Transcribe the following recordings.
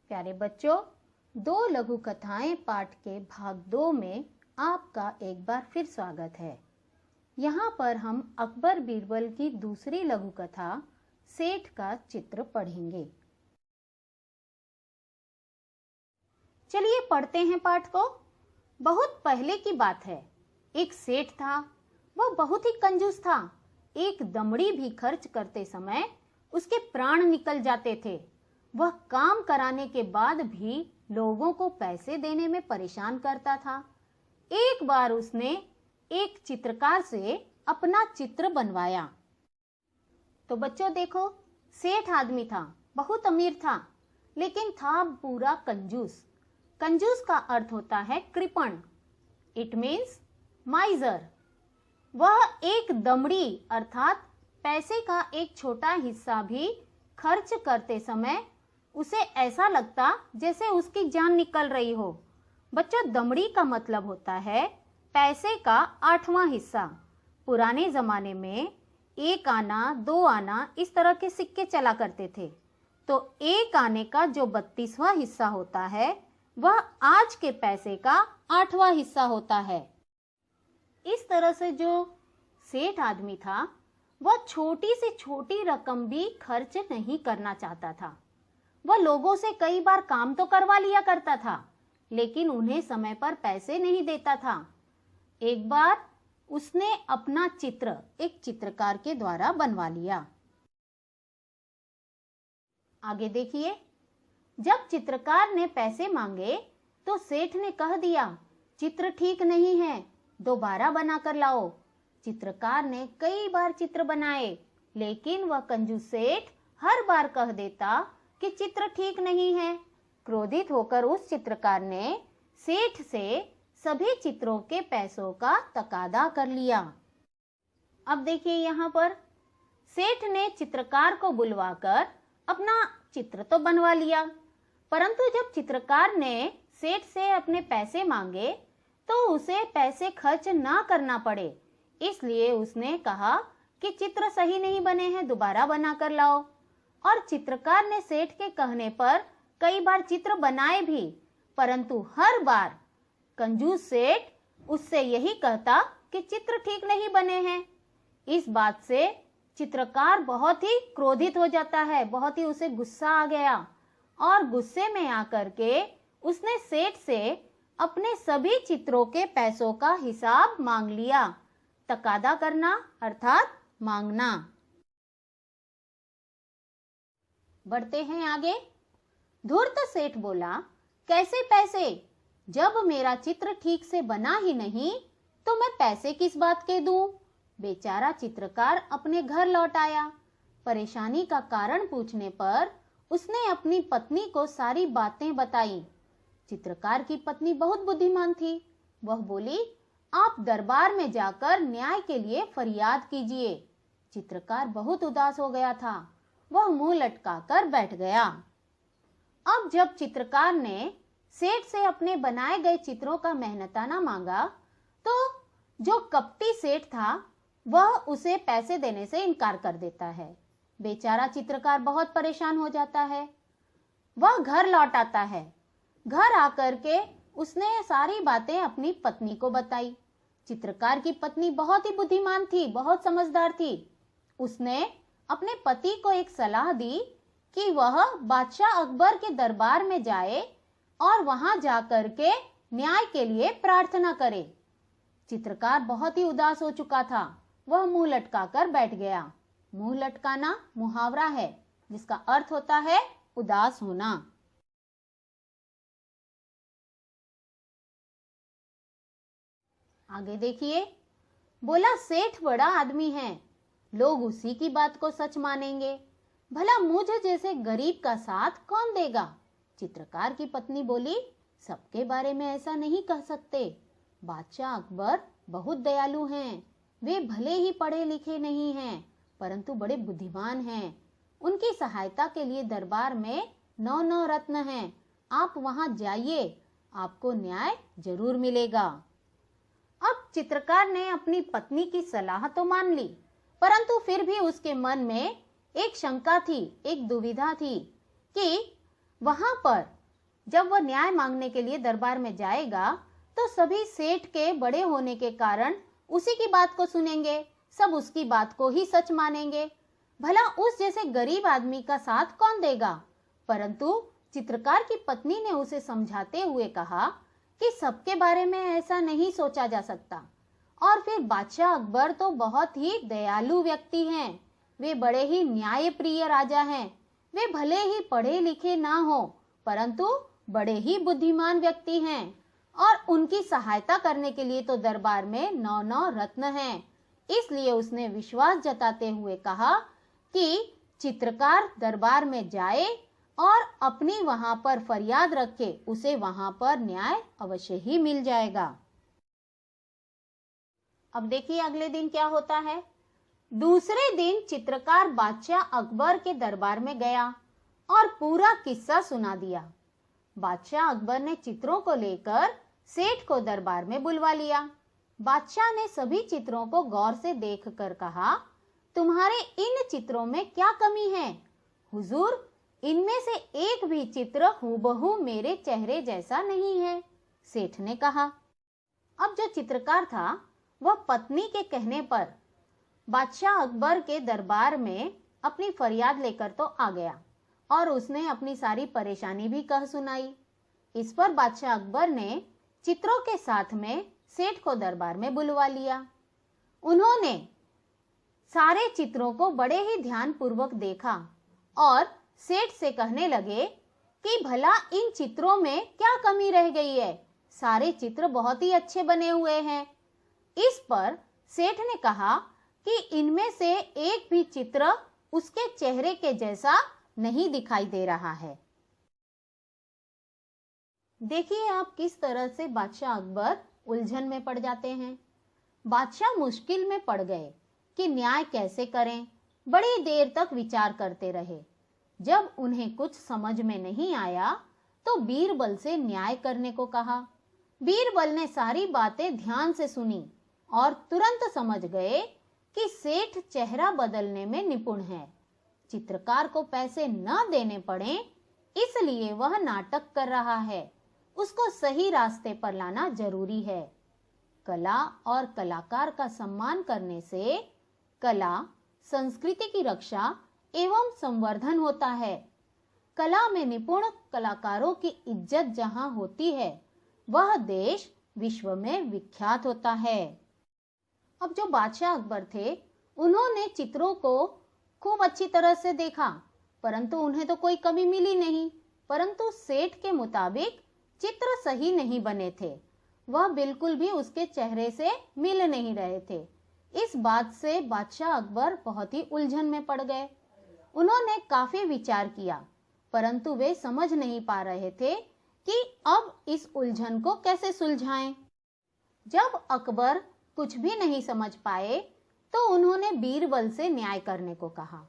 प्यारे बच्चों, दो लघु कथाएं पाठ के भाग 2 में आपका एक बार फिर स्वागत है। यहाँ पर हम अकबर बीरबल की दूसरी लघु कथा सेठ का चित्र पढ़ेंगे। चलिए पढ़ते हैं पाठ को। बहुत पहले की बात है। एक सेठ था। वह बहुत ही कंजूस था। एक दमड़ी भी खर्च करते समय उसके प्राण निकल जाते थे। वह काम कराने के बाद भी लोगों को पैसे देने में परेशान करता था। एक बार उसने एक चित्रकार से अपना चित्र बनवाया। तो बच्चों देखो, सेठ आदमी था, बहुत अमीर था, लेकिन था पूरा कंजूस। कंजूस का अर्थ होता है कृपण। It means miser. वह एक दमड़ी अर्थात पैसे का एक छोटा हिस्सा भी खर्च करते समय उसे ऐसा लगता जैसे उसकी जान निकल रही हो। बच्चों, दमड़ी का मतलब होता है पैसे का 8वां हिस्सा। पुराने जमाने में 1 आना, 2 आना इस तरह के सिक्के चला करते थे। तो 1 आने का जो 32वां हिस्सा होता है वह आज के पैसे का 8वां हिस्सा होता है। इस तरह से जो सेठ आदमी था वह छोटी से छोटी रकम भी खर्च नहीं करना चाहता था। वह लोगों से कई बार काम तो करवा लिया करता था, लेकिन उन्हें समय पर पैसे नहीं देता था। एक बार उसने अपना चित्र एक चित्रकार के द्वारा बनवा लिया। आगे देखिए, जब चित्रकार ने पैसे मांगे तो सेठ ने कह दिया, चित्र ठीक नहीं है, दोबारा बनाकर लाओ। चित्रकार ने कई बार चित्र बनाए, लेकिन वह कंजूस सेठ हर बार कह देता कि चित्र ठीक नहीं है। क्रोधित होकर उस चित्रकार ने सेठ से सभी चित्रों के पैसों का तकादा कर लिया। अब देखिए, यहाँ पर सेठ ने चित्रकार को बुलवाकर अपना चित्र तो बनवा लिया, परंतु जब चित्रकार ने सेठ से अपने पैसे मांगे तो उसे पैसे खर्च ना करना पड़े, इसलिए उसने कहा कि चित्र सही नहीं बने हैं, दोबारा बनाकर लाओ। और चित्रकार ने सेठ के कहने पर कई बार चित्र बनाए भी, परंतु हर बार कंजूस सेठ उससे यही कहता कि चित्र ठीक नहीं बने हैं। इस बात से चित्रकार बहुत ही क्रोधित हो जाता है, बहुत ही उसे गुस्सा आ गया और गुस्से में आकर के उसने सेठ से अपने सभी चित्रों के पैसों का हिसाब मांग लिया। तकादा करना अर्थात मांगना। बढ़ते हैं आगे। धूर्त सेठ बोला, कैसे पैसे? जब मेरा चित्र ठीक से बना ही नहीं तो मैं पैसे किस बात के दूं? बेचारा चित्रकार अपने घर लौट आया। परेशानी का कारण पूछने पर उसने अपनी पत्नी को सारी बातें बताई। चित्रकार की पत्नी बहुत बुद्धिमान थी। वह बोली, आप दरबार में जाकर न्याय के लिए फरियाद कीजिए। चित्रकार बहुत उदास हो गया था। वह मुंह लटकाकर बैठ गया। अब जब चित्रकार ने सेठ से अपने बनाए गए चित्रों का मेहनताना मांगा तो जो कपटी सेठ था वह उसे पैसे देने से इनकार कर देता है। बेचारा चित्रकार बहुत परेशान हो जाता है। वह घर लौट आता है। घर आकर के उसने सारी बातें अपनी पत्नी को बताई। चित्रकार की पत्नी बहुत ही बुद्धिमान थी, बहुत समझदार थी। उसने अपने पति को एक सलाह दी कि वह बादशाह अकबर के दरबार में जाए और वहां जाकर के न्याय के लिए प्रार्थना करे। चित्रकार बहुत ही उदास हो चुका था। वह मुंह लटकाकर बैठ गया। मुंह लटकाना मुहावरा है जिसका अर्थ होता है उदास होना। आगे देखिए, बोला, सेठ बड़ा आदमी है, लोग उसी की बात को सच मानेंगे, भला मुझे जैसे गरीब का साथ कौन देगा? चित्रकार की पत्नी बोली, सबके बारे में ऐसा नहीं कह सकते। बादशाह अकबर बहुत दयालु हैं। वे भले ही पढ़े लिखे नहीं हैं, परंतु बड़े बुद्धिमान हैं। उनकी सहायता के लिए दरबार में 9 रत्न हैं। आप वहां जाइए, आपको न्याय जरूर मिलेगा। अब चित्रकार ने अपनी पत्नी की सलाह तो मान ली, परंतु फिर भी उसके मन में एक शंका थी, एक दुविधा थी कि वहां पर जब वह न्याय मांगने के लिए दरबार में जाएगा तो सभी सेठ के बड़े होने के कारण उसी की बात को सुनेंगे, सब उसकी बात को ही सच मानेंगे। भला उस जैसे गरीब आदमी का साथ कौन देगा? परंतु चित्रकार की पत्नी ने उसे समझाते हुए कहा कि सबके बारे में ऐसा नहीं सोचा जा सकता। और फिर बादशाह अकबर तो बहुत ही दयालु व्यक्ति हैं, वे बड़े ही न्यायप्रिय राजा हैं। वे भले ही पढ़े लिखे ना हो परंतु बड़े ही बुद्धिमान व्यक्ति हैं और उनकी सहायता करने के लिए तो दरबार में 9 रत्न हैं। इसलिए उसने विश्वास जताते हुए कहा कि चित्रकार दरबार में जाए और अपनी वहां पर फरियाद रखे, उसे वहां पर न्याय अवश्य ही मिल जाएगा। अब देखिए अगले दिन क्या होता है। दूसरे दिन चित्रकार बादशाह अकबर के दरबार में गया और पूरा किस्सा सुना दिया। बादशाह अकबर ने चित्रों को लेकर सेठ को दरबार में बुलवा लिया। बादशाह ने सभी चित्रों को गौर से देखकर कहा, तुम्हारे इन चित्रों में क्या कमी है? हुजूर, इनमें से एक भी चित्र हूबहू मेरे चेहरे जैसा नहीं है। सेठ ने कहा। अब जो चित्रकार था वह पत्नी के कहने पर बादशाह अकबर के दरबार में अपनी फरियाद लेकर तो आ गया और उसने अपनी सारी परेशानी भी कह सुनाई। इस पर बादशाह अकबर ने चित्रों के साथ में सेठ को दरबार में बुलवा लिया। उन्होंने सारे चित्रों को बड़े ही ध्यानपूर्वक देखा और सेठ से कहने लगे कि भला इन चित्रों में क्या कमी रह गई है? सारे चित्र बहुत ही अच्छे बने हुए हैं। इस पर सेठ ने कहा कि इनमें से एक भी चित्र उसके चेहरे के जैसा नहीं दिखाई दे रहा है। देखिए आप किस तरह से बादशाह अकबर उलझन में पड़ जाते हैं। बादशाह मुश्किल में पड़ गए कि न्याय कैसे करें। बड़ी देर तक विचार करते रहे। जब उन्हें कुछ समझ में नहीं आया तो बीरबल से न्याय करने को कहा। बीरबल ने सारी बातें ध्यान से सुनी और तुरंत समझ गए कि सेठ चेहरा बदलने में निपुण है। चित्रकार को पैसे न देने पड़े इसलिए वह नाटक कर रहा है। उसको सही रास्ते पर लाना जरूरी है। कला और कलाकार का सम्मान करने से कला, संस्कृति की रक्षा एवं संवर्धन होता है। कला में निपुण कलाकारों की इज्जत जहां होती है वह देश विश्व में विख्यात होता है। अब जो बादशाह अकबर थे उन्होंने चित्रों को खूब अच्छी तरह से देखा परंतु उन्हें तो कोई कमी मिली नहीं। परंतु सेठ के मुताबिक चित्र सही नहीं बने थे। वह बिल्कुल भी उसके चेहरे से मिल नहीं रहे थे। इस बात से बादशाह अकबर बहुत ही उलझन में पड़ गए। उन्होंने काफी विचार किया परंतु वे समझ नहीं पा रहे थे कि अब इस उलझन को कैसे सुलझाएं। जब अकबर कुछ भी नहीं समझ पाए तो उन्होंने बीरबल से न्याय करने को कहा।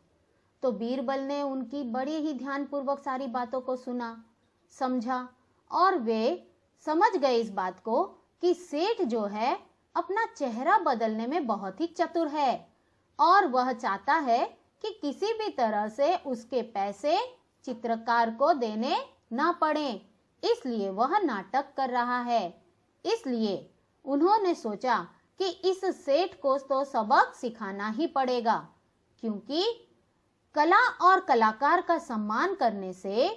तो बीरबल ने उनकी बड़ी ही ध्यानपूर्वक सारी बातों को सुना, समझा और वे समझ गए इस बात को कि सेठ जो है अपना चेहरा बदलने में बहुत ही चतुर है और वह चाहता है कि किसी भी तरह से उसके पैसे चित्रकार को देने ना पड़े, इसलिए वह नाटक कर रहा है। इसलिए उन्होंने सोचा कि इस सेठ को तो सबक सिखाना ही पड़ेगा, क्योंकि कला और कलाकार का सम्मान करने से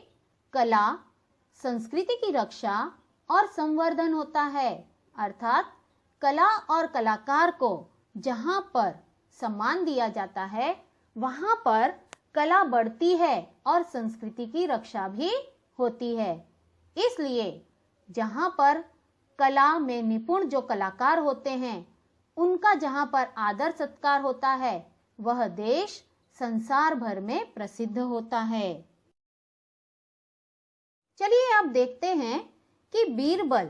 कला, संस्कृति की रक्षा और संवर्धन होता है। अर्थात कला और कलाकार को जहां पर सम्मान दिया जाता है वहां पर कला बढ़ती है और संस्कृति की रक्षा भी होती है। इसलिए जहां पर कला में निपुण जो कलाकार होते हैं उनका जहां पर आदर सत्कार होता है वह देश संसार भर में प्रसिद्ध होता है। चलिए अब देखते हैं कि बीरबल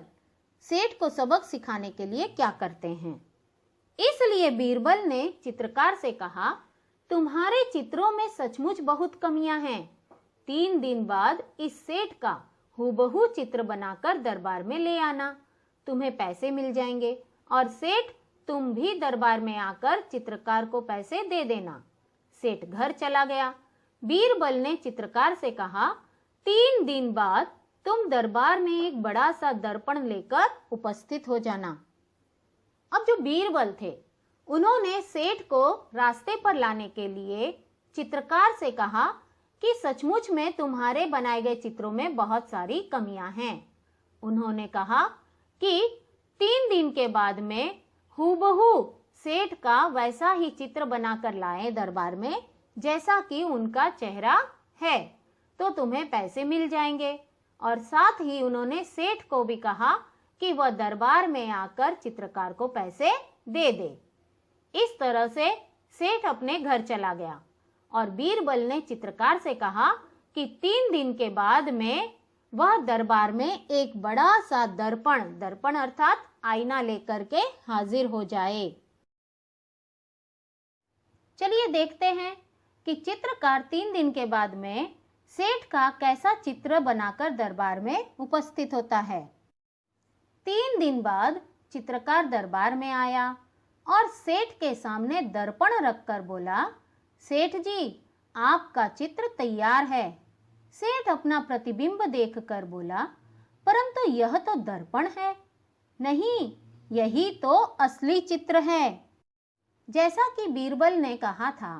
सेठ को सबक सिखाने के लिए क्या करते हैं। इसलिए बीरबल ने चित्रकार से कहा, तुम्हारे चित्रों में सचमुच बहुत कमियां हैं। 3 दिन बाद इस सेठ का हूबहू चित्र बनाकर दरबार में ले आना, तुम्हें पैसे मिल जाएंगे और सेठ तुम भी दरबार में आकर चित्रकार को पैसे दे देना। सेठ घर चला गया। बीरबल ने चित्रकार से कहा, 3 दिन बाद तुम दरबार में एक बड़ा सा दर्पण लेकर उपस्थित हो जाना। अब जो बीरबल थे उन्होंने सेठ को रास्ते पर लाने के लिए चित्रकार से कहा कि सचमुच में तुम्हारे बनाए गए चित्रों में बहुत सारी कमियां हैं। उन्होंने कहा कि 3 दिन के बाद में हूबहू सेठ का वैसा ही चित्र बनाकर लाए दरबार में जैसा कि उनका चेहरा है, तो तुम्हें पैसे मिल जाएंगे। और साथ ही उन्होंने सेठ को भी कहा कि वह दरबार में आकर चित्रकार को पैसे दे दे। इस तरह से सेठ अपने घर चला गया और बीरबल ने चित्रकार से कहा कि 3 दिन के बाद में वह दरबार में एक बड़ा सा दर्पण अर्थात आईना लेकर के हाजिर हो जाए। चलिए देखते हैं कि चित्रकार 3 दिन के बाद में सेठ का कैसा चित्र बनाकर दरबार में उपस्थित होता है। 3 दिन बाद चित्रकार दरबार में आया और सेठ के सामने दर्पण रखकर बोला, सेठ जी, आपका चित्र तैयार है। सेठ अपना प्रतिबिंब देखकर बोला, परंतु यह तो दर्पण है। नहीं, यही तो असली चित्र है। जैसा कि बीरबल ने कहा था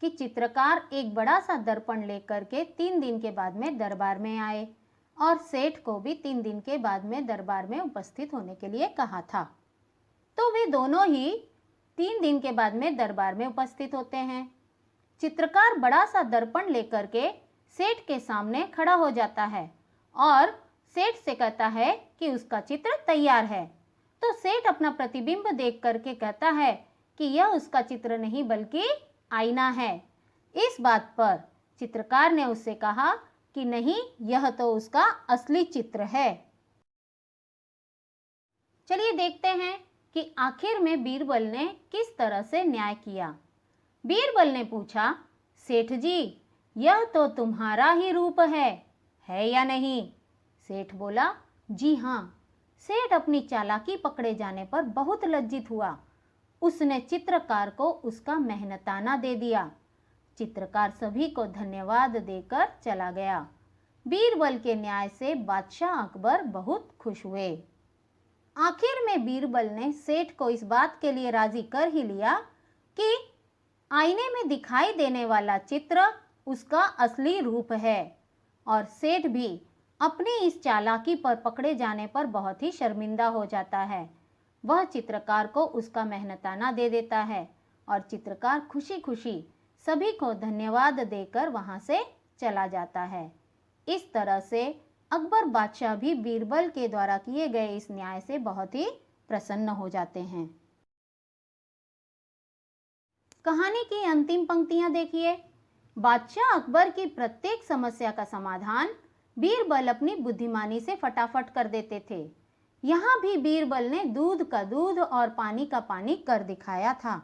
कि चित्रकार एक बड़ा सा दर्पण लेकर के 3 दिन के बाद में दरबार में आए और सेठ को भी 3 दिन के बाद में दरबार में उपस्थित होने के लिए कहा था, तो वे दोनों ही 3 दिन के बाद में दरबार में उपस्थित होते हैं। चित्रकार बड़ा सा दर्पण लेकर के सेठ के सामने खड़ा हो जाता है और सेठ से कहता है कि उसका चित्र तैयार है। तो सेठ अपना प्रतिबिंब देख करके कहता है कि यह उसका चित्र नहीं बल्कि आईना है। इस बात पर चित्रकार ने उससे कहा कि नहीं, यह तो उसका असली चित्र है। चलिए देखते हैं कि आखिर में बीरबल ने किस तरह से न्याय किया। बीरबल ने पूछा, सेठ जी, यह तो तुम्हारा ही रूप है या नहीं? सेठ बोला, जी हाँ। सेठ अपनी चालाकी पकड़े जाने पर बहुत लज्जित हुआ। उसने चित्रकार को उसका मेहनताना दे दिया। चित्रकार सभी को धन्यवाद देकर चला गया। बीरबल के न्याय से बादशाह अकबर बहुत खुश हुए। आखिर में बीरबल ने सेठ को इस बात के लिए राजी कर ही लिया कि आईने में दिखाई देने वाला चित्र उसका असली रूप है। और सेठ भी अपनी इस चालाकी पर पकड़े जाने पर बहुत ही शर्मिंदा हो जाता है। वह चित्रकार को उसका मेहनताना दे देता है और चित्रकार खुशी खुशी सभी को धन्यवाद देकर वहां से चला जाता है। इस तरह से अकबर बादशाह भी बीरबल के द्वारा किए गए इस न्याय से बहुत ही प्रसन्न हो जाते हैं। कहानी की अंतिम पंक्तियां देखिए। बादशाह अकबर की प्रत्येक समस्या का समाधान बीरबल अपनी बुद्धिमानी से फटाफट कर देते थे। यहाँ भी बीरबल ने दूध का दूध और पानी का पानी कर दिखाया था।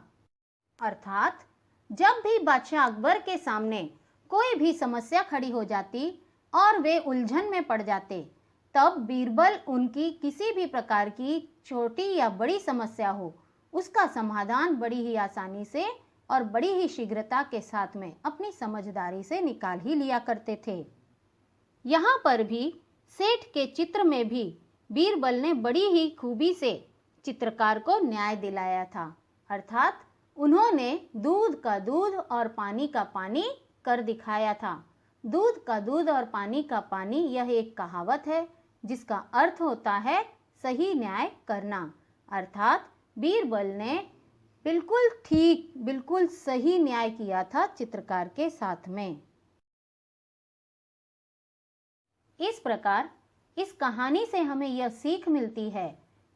अर्थात जब भी बादशाह अकबर के सामने कोई भी समस्या खड़ी हो जाती और वे उलझन में पड़ जाते, तब बीरबल उनकी किसी भी प्रकार की छोटी या बड़ी समस्या हो, उसका समाधान बड़ी ही आसानी से और बड़ी ही शीघ्रता के साथ में अपनी समझदारी से निकाल ही लिया करते थे। यहाँ पर भी सेठ के चित्र में भी बीरबल ने बड़ी ही खूबी से चित्रकार को न्याय दिलाया था। अर्थात उन्होंने दूध का दूध और पानी का पानी कर दिखाया था। दूध का दूध और पानी का पानी यह एक कहावत है जिसका अर्थ होता है सही न्याय करना। अर्थात बीरबल ने बिल्कुल ठीक, बिल्कुल सही न्याय किया था चित्रकार के साथ में। इस प्रकार इस कहानी से हमें यह सीख मिलती है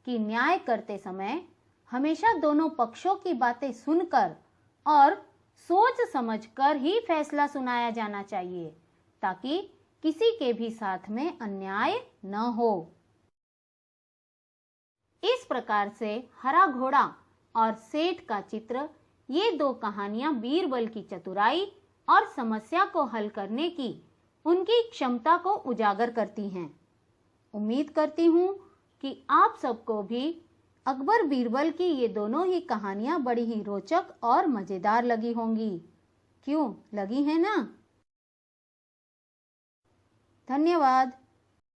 कि न्याय करते समय हमेशा दोनों पक्षों की बातें सुनकर और सोच समझकर ही फैसला सुनाया जाना चाहिए, ताकि किसी के भी साथ में अन्याय न हो। इस प्रकार से हरा घोड़ा और सेठ का चित्र, ये 2 कहानियां बीरबल की चतुराई और समस्या को हल करने की उनकी क्षमता को उजागर करती हैं। उम्मीद करती हूँ कि आप सबको भी अकबर बीरबल की ये दोनों ही कहानियां बड़ी ही रोचक और मजेदार लगी होंगी। क्यों लगी है ना? धन्यवाद।